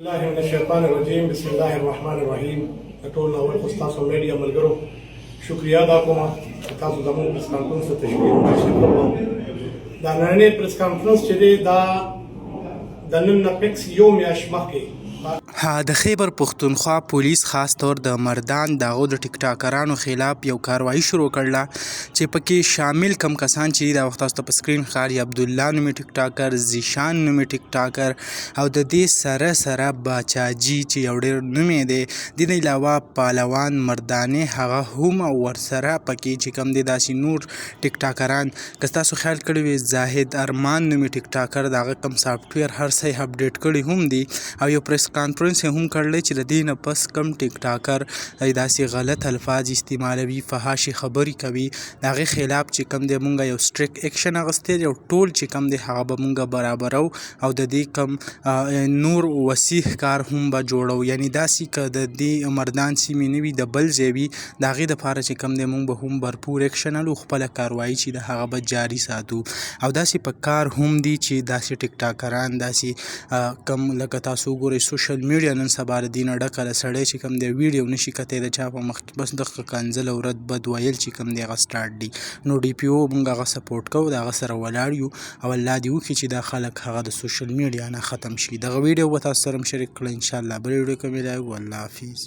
الله من الشیطان الرجیم بسم الله الرحمن الرحیم. ټول اول خو ستاسو میډیا ملګرو شکریا ادا کوم چې تاسو زموږ پریس کانفرنس ته تشریف راوړئ. دا نننی پریس کانفرنس چې دی دا د نن نه پکس یو میاشت مخکې د خیبر پښتونخوا پولیس خاص طور د مردان دغو د ټیک ټاکرانو خلاف یو کاروایی شروع کړله چې پکې شامل کم کسان چې دا وخت تاسو ته په سکرین ښکاري عبدالله نومې ټیک ټاکر، زیشان نومې ټیک ټاکر او د دې سره باچاجي چې یو ډېر نومې دی. د دې علاوه پهلوان مردانې هغه هم ورسره پکې چې کوم دی داسې نور ټیک ټاکران که تاسو خیال کړی وي زاهد ارمان نومې ټیک ټاکر د هغه کم سافټویر هر څه یې اپډیټ کړي هم دي او یو پریس کانفرنس یې هم کړلی چې د دې نه پس کم ټیک ټاکر داسې غلط الفاظ استعمالوي، فحاشي خبرې کوي، د هغې خلاف چې کوم دی مونږ یو سټریک اکشن اخیستی دی او ټول چې کوم دی هغه به مونږ برابرو او د دې کم نور وسیح کار هم به جوړو. یعنې داسې که د دې مردان سیمې نه وي د بل ځای وي د هغې دپاره چې کوم دی مونږ به هم برپور اکشن الو، خپله کاروایي چې د هغه به جاري ساتو. او داسې په کار هم دي چې داسې ټیک ټاکران داسې کم لکه تاسو وګورئ سوشل میډیا نن سبا د دې نه ډکه ده، سړی چې کوم دی ویډیو نشي کتی د چا په مخ کې بس دغه کنځل او رد بد ویل چې کوم دی هغه سټارټ دي. نو ډي پي او موږ هغه سپورټ کوو، د هغه سره ولاړ یو او الله دې وکړي چې دا خلک هغه د سوشل میډیا نه ختم شي. دغه ویډیو به تاسو سره هم شریک کړئ انشاءالله. بلې ویډیو کې مې الله حافظ.